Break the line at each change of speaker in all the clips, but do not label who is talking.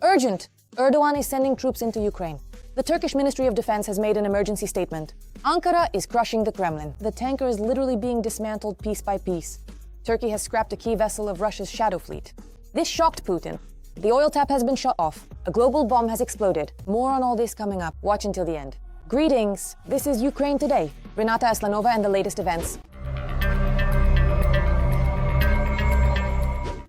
Urgent! Erdoğan is sending troops into Ukraine. The Turkish Ministry of Defense has made an emergency statement. Ankara is crushing the Kremlin. The tanker is literally being dismantled piece by piece. Turkey has scrapped a key vessel of Russia's shadow fleet. This shocked Putin. The oil tap has been shut off. A global bomb has exploded. More on all this coming up. Watch until the end. Greetings. This is Ukraine Today. Renata Aslanova and the latest events.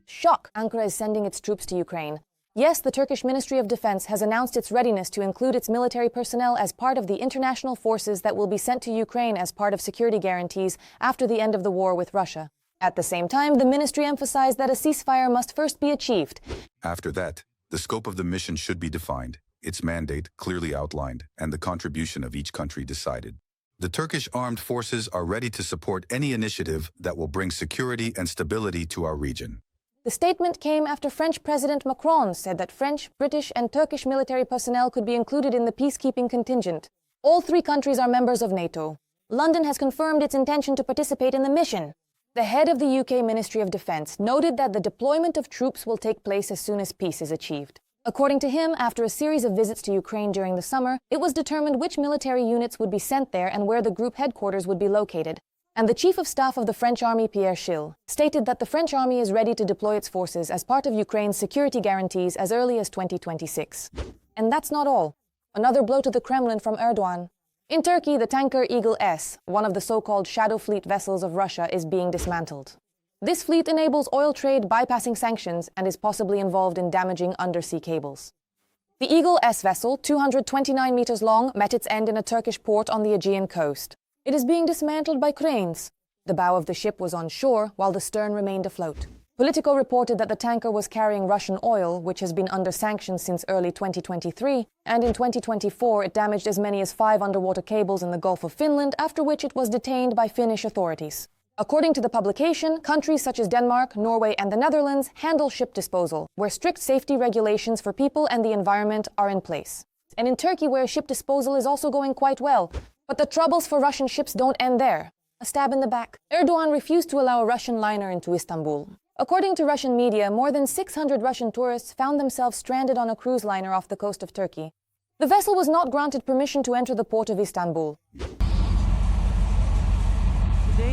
Shock! Ankara is sending its troops to Ukraine. Yes, the Turkish Ministry of Defense has announced its readiness to include its military personnel as part of the international forces that will be sent to Ukraine as part of security guarantees after the end of the war with Russia. At the same time, the ministry emphasized that a ceasefire must first be achieved.
After that, the scope of the mission should be defined, its mandate clearly outlined, and the contribution of each country decided. The Turkish armed forces are ready to support any initiative that will bring security and stability to our region.
The statement came after French President Macron said that French, British, and Turkish military personnel could be included in the peacekeeping contingent. All three countries are members of NATO. London has confirmed its intention to participate in the mission. The head of the UK Ministry of Defence noted that the deployment of troops will take place as soon as peace is achieved. According to him, after a series of visits to Ukraine during the summer, it was determined which military units would be sent there and where the group headquarters would be located. And the Chief of Staff of the French Army, Pierre Schill, stated that the French Army is ready to deploy its forces as part of Ukraine's security guarantees as early as 2026. And that's not all. Another blow to the Kremlin from Erdoğan. In Turkey, the tanker Eagle S, one of the so-called shadow fleet vessels of Russia, is being dismantled. This fleet enables oil trade bypassing sanctions and is possibly involved in damaging undersea cables. The Eagle S vessel, 229 meters long, met its end in a Turkish port on the Aegean coast. It is being dismantled by cranes. The bow of the ship was on shore, while the stern remained afloat. Politico reported that the tanker was carrying Russian oil, which has been under sanctions since early 2023, and in 2024 it damaged as many as 5 underwater cables in the Gulf of Finland, after which it was detained by Finnish authorities. According to the publication, countries such as Denmark, Norway, and the Netherlands handle ship disposal, where strict safety regulations for people and the environment are in place. And in Turkey, where ship disposal is also going quite well. But the troubles for Russian ships don't end there. A stab in the back. Erdoğan refused to allow a Russian liner into Istanbul. According to Russian media, more than 600 Russian tourists found themselves stranded on a cruise liner off the coast of Turkey. The vessel was not granted permission to enter the port of Istanbul.
Today,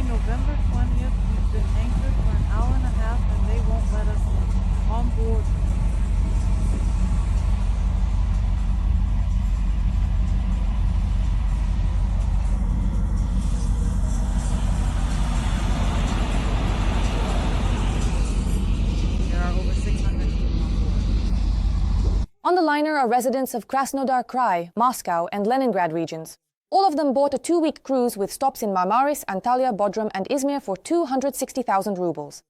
November 20th, we've been anchored for an hour and a half and they won't let us in. On board.
On the liner are residents of Krasnodar Krai, Moscow, and Leningrad regions. All of them bought a 2-week cruise with stops in Marmaris, Antalya, Bodrum, and Izmir for 260,000 rubles.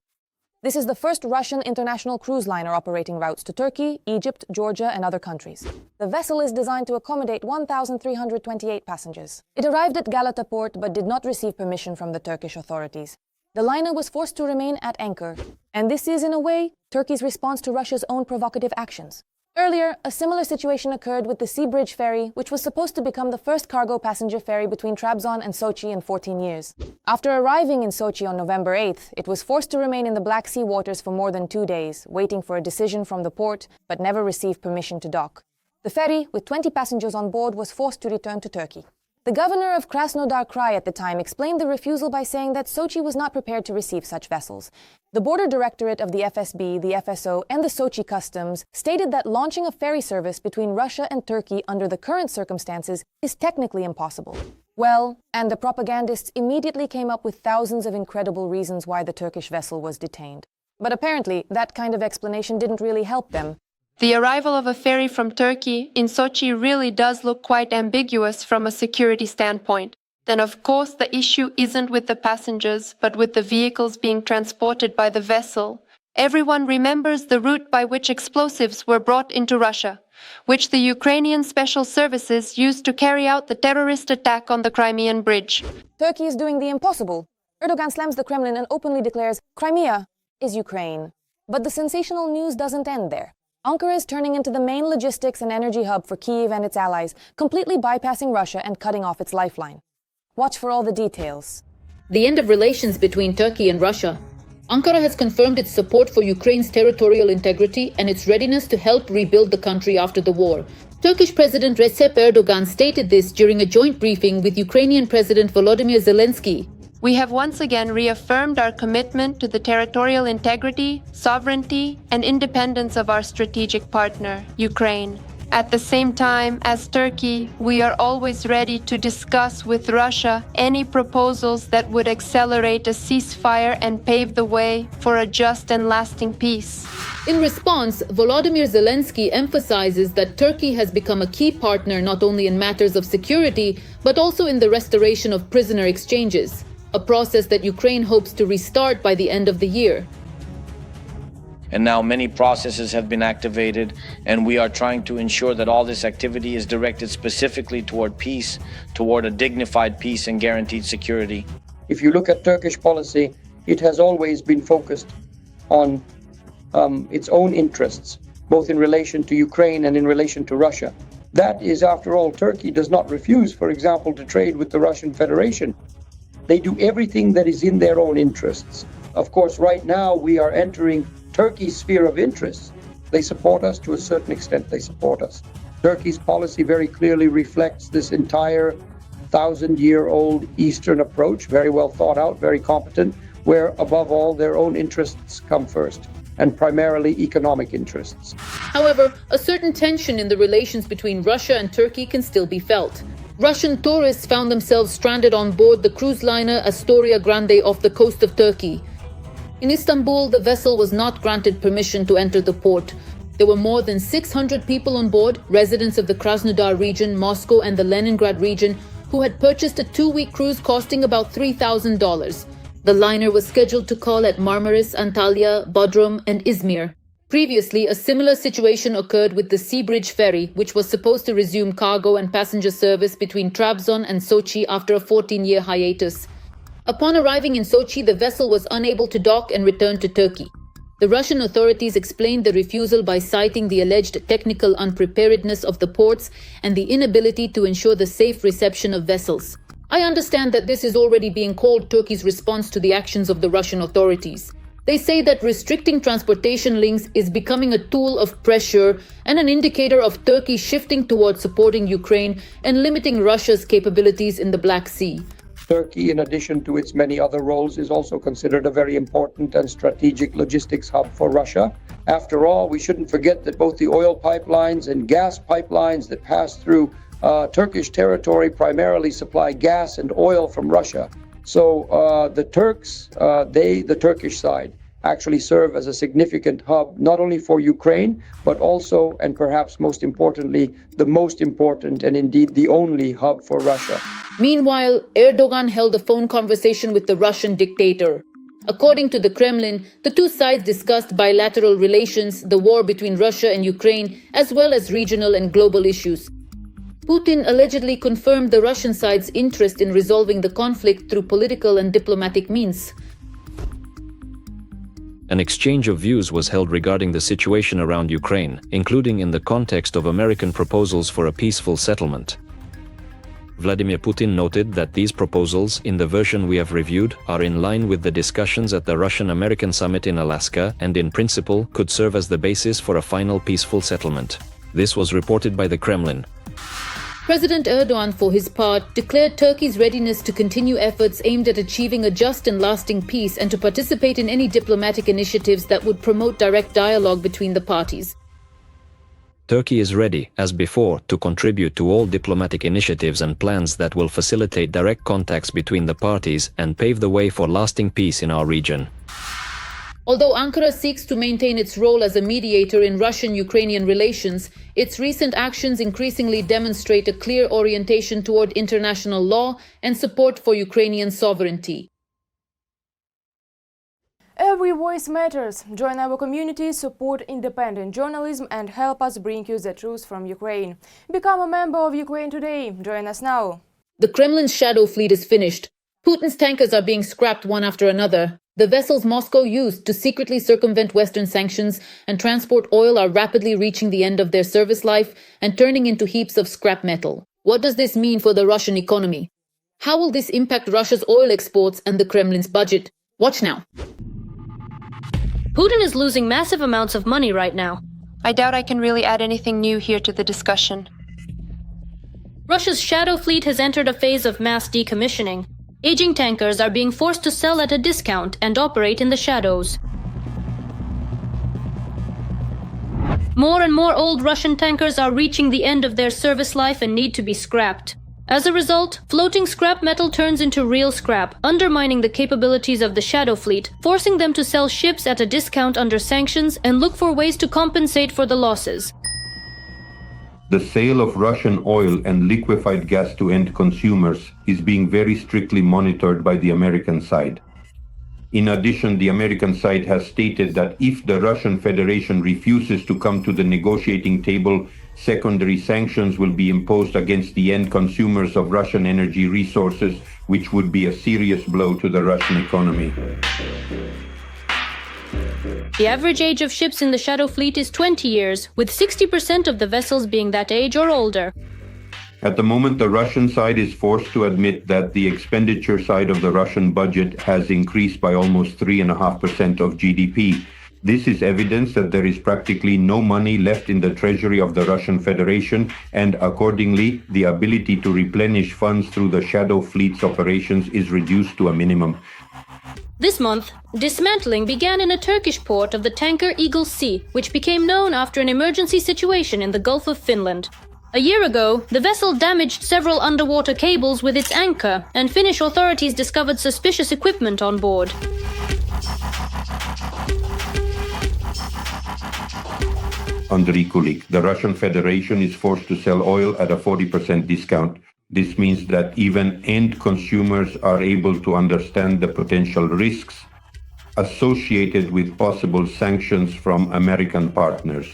This is the first Russian international cruise liner operating routes to Turkey, Egypt, Georgia, and other countries. The vessel is designed to accommodate 1,328 passengers. It arrived at Galata port but did not receive permission from the Turkish authorities. The liner was forced to remain at anchor. And this is, in a way, Turkey's response to Russia's own provocative actions. Earlier, a similar situation occurred with the Sea Bridge ferry, which was supposed to become the first cargo passenger ferry between Trabzon and Sochi in 14 years. After arriving in Sochi on November 8th, it was forced to remain in the Black Sea waters for more than 2 days, waiting for a decision from the port, but never received permission to dock. The ferry, with 20 passengers on board, was forced to return to Turkey. The governor of Krasnodar Krai at the time explained the refusal by saying that Sochi was not prepared to receive such vessels. The border directorate of the FSB, the FSO, and the Sochi Customs stated that launching a ferry service between Russia and Turkey under the current circumstances is technically impossible. Well, and the propagandists immediately came up with thousands of incredible reasons why the Turkish vessel was detained. But apparently, that kind of explanation didn't really help them.
The arrival of a ferry from Turkey in Sochi really does look quite ambiguous from a security standpoint. Then of course the issue isn't with the passengers, but with the vehicles being transported by the vessel. Everyone remembers the route by which explosives were brought into Russia, which the Ukrainian special services used to carry out the terrorist attack on the Crimean bridge.
Turkey is doing the impossible. Erdoğan slams the Kremlin and openly declares Crimea is Ukraine. But the sensational news doesn't end there. Ankara is turning into the main logistics and energy hub for Kyiv and its allies, completely bypassing Russia and cutting off its lifeline. Watch for all the details.
The end of relations between Turkey and Russia. Ankara has confirmed its support for Ukraine's territorial integrity and its readiness to help rebuild the country after the war. Turkish President Recep Erdoğan stated this during a joint briefing with Ukrainian President Volodymyr Zelensky.
We have once again reaffirmed our commitment to the territorial integrity, sovereignty, and independence of our strategic partner, Ukraine. At the same time, as Turkey, we are always ready to discuss with Russia any proposals that would accelerate a ceasefire and pave the way for a just and lasting peace.
In response, Volodymyr Zelensky emphasizes that Turkey has become a key partner not only in matters of security, but also in the restoration of prisoner exchanges, a process that Ukraine hopes to restart by the end of the year.
And now many processes have been activated, and we are trying to ensure that all this activity is directed specifically toward peace, toward a dignified peace and guaranteed security.
If you look at Turkish policy, it has always been focused on its own interests, both in relation to Ukraine and in relation to Russia. That is, after all, Turkey does not refuse, for example, to trade with the Russian Federation. They do everything that is in their own interests. Of course, right now we are entering Turkey's sphere of interest. They support us to a certain extent, they support us. Turkey's policy very clearly reflects this entire 1,000-year-old Eastern approach, very well thought out, very competent, where above all their own interests come first, and primarily economic interests.
However, a certain tension in the relations between Russia and Turkey can still be felt. Russian tourists found themselves stranded on board the cruise liner Astoria Grande off the coast of Turkey. In Istanbul, the vessel was not granted permission to enter the port. There were more than 600 people on board, residents of the Krasnodar region, Moscow and the Leningrad region, who had purchased a 2-week cruise costing about $3,000. The liner was scheduled to call at Marmaris, Antalya, Bodrum and Izmir. Previously, a similar situation occurred with the Sea Bridge ferry, which was supposed to resume cargo and passenger service between Trabzon and Sochi after a 14-year hiatus. Upon arriving in Sochi, the vessel was unable to dock and return to Turkey. The Russian authorities explained the refusal by citing the alleged technical unpreparedness of the ports and the inability to ensure the safe reception of vessels. I understand that this is already being called Turkey's response to the actions of the Russian authorities. They say that restricting transportation links is becoming a tool of pressure and an indicator of Turkey shifting towards supporting Ukraine and limiting Russia's capabilities in the Black Sea.
Turkey, in addition to its many other roles, is also considered a very important and strategic logistics hub for Russia. After all, we shouldn't forget that both the oil pipelines and gas pipelines that pass through Turkish territory primarily supply gas and oil from Russia. So the Turks, the Turkish side, actually serve as a significant hub, not only for Ukraine, but also, and perhaps most importantly, the most important and indeed the only hub for Russia.
Meanwhile, Erdoğan held a phone conversation with the Russian dictator. According to the Kremlin, the two sides discussed bilateral relations, the war between Russia and Ukraine, as well as regional and global issues. Putin allegedly confirmed the Russian side's interest in resolving the conflict through political and diplomatic means.
An exchange of views was held regarding the situation around Ukraine, including in the context of American proposals for a peaceful settlement. Vladimir Putin noted that these proposals, in the version we have reviewed, are in line with the discussions at the Russian-American summit in Alaska and in principle could serve as the basis for a final peaceful settlement. This was reported by the Kremlin.
President Erdoğan, for his part, declared Turkey's readiness to continue efforts aimed at achieving a just and lasting peace and to participate in any diplomatic initiatives that would promote direct dialogue between the parties.
Turkey is ready, as before, to contribute to all diplomatic initiatives and plans that will facilitate direct contacts between the parties and pave the way for lasting peace in our region.
Although Ankara seeks to maintain its role as a mediator in Russian-Ukrainian relations, its recent actions increasingly demonstrate a clear orientation toward international law and support for Ukrainian sovereignty.
Every voice matters. Join our community, support independent journalism and help us bring you the truth from Ukraine. Become a member of Ukraine today. Join us now.
The Kremlin's shadow fleet is finished. Putin's tankers are being scrapped one after another. The vessels Moscow used to secretly circumvent Western sanctions and transport oil are rapidly reaching the end of their service life and turning into heaps of scrap metal. What does this mean for the Russian economy? How will this impact Russia's oil exports and the Kremlin's budget? Watch now.
Putin is losing massive amounts of money right now.
I doubt I can really add anything new here to the discussion.
Russia's shadow fleet has entered a phase of mass decommissioning. Aging tankers are being forced to sell at a discount and operate in the shadows. More and more old Russian tankers are reaching the end of their service life and need to be scrapped. As a result, floating scrap metal turns into real scrap, undermining the capabilities of the shadow fleet, forcing them to sell ships at a discount under sanctions and look for ways to compensate for the losses.
The sale of Russian oil and liquefied gas to end consumers is being very strictly monitored by the American side. In addition, the American side has stated that if the Russian Federation refuses to come to the negotiating table, secondary sanctions will be imposed against the end consumers of Russian energy resources, which would be a serious blow to the Russian economy.
The average age of ships in the shadow fleet is 20 years, with 60% of the vessels being that age or older.
At the moment, the Russian side is forced to admit that the expenditure side of the Russian budget has increased by almost 3.5% of GDP. This is evidence that there is practically no money left in the treasury of the Russian Federation, and accordingly, the ability to replenish funds through the shadow fleet's operations is reduced to a minimum.
This month, dismantling began in a Turkish port of the tanker Eagle Sea, which became known after an emergency situation in the Gulf of Finland. A year ago, the vessel damaged several underwater cables with its anchor, and Finnish authorities discovered suspicious equipment on board.
Andriy Kulik, the Russian Federation is forced to sell oil at a 40% discount. This means that even end consumers are able to understand the potential risks associated with possible sanctions from American partners.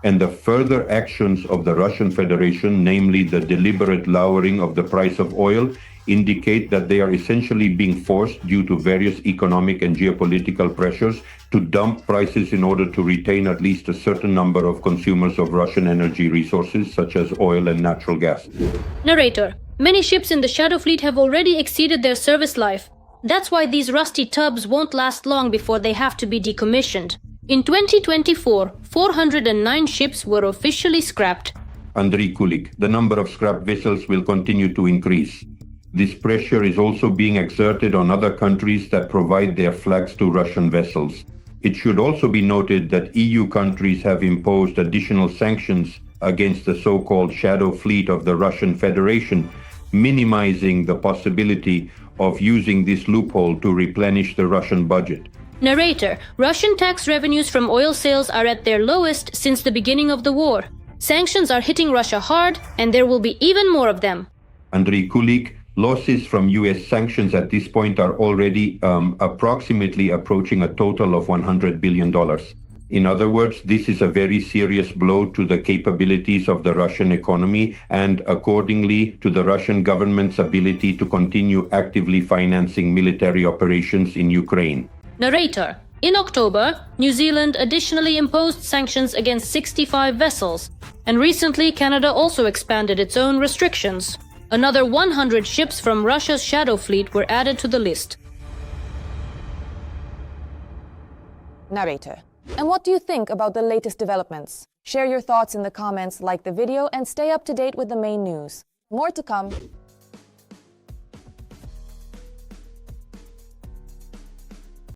And the further actions of the Russian Federation, namely the deliberate lowering of the price of oil, indicate that they are essentially being forced, due to various economic and geopolitical pressures, to dump prices in order to retain at least a certain number of consumers of Russian energy resources, such as oil and natural gas.
Narrator: many ships in the shadow fleet have already exceeded their service life. That's why these rusty tubs won't last long before they have to be decommissioned. In 2024, 409 ships were officially scrapped.
Andriy Kulik, the number of scrap vessels will continue to increase. This pressure is also being exerted on other countries that provide their flags to Russian vessels. It should also be noted that EU countries have imposed additional sanctions against the so-called shadow fleet of the Russian Federation, minimizing the possibility of using this loophole to replenish the Russian budget.
Narrator: Russian tax revenues from oil sales are at their lowest since the beginning of the war. Sanctions are hitting Russia hard, and there will be even more of them.
Andriy Kulik, losses from US sanctions at this point are already approximately approaching a total of $100 billion. In other words, this is a very serious blow to the capabilities of the Russian economy and accordingly to the Russian government's ability to continue actively financing military operations in Ukraine.
Narrator: in October, New Zealand additionally imposed sanctions against 65 vessels, and recently Canada also expanded its own restrictions. Another 100 ships from Russia's shadow fleet were added to the list.
Narrator: and what do you think about the latest developments? Share your thoughts in the comments, like the video, and stay up to date with the main news. More to come.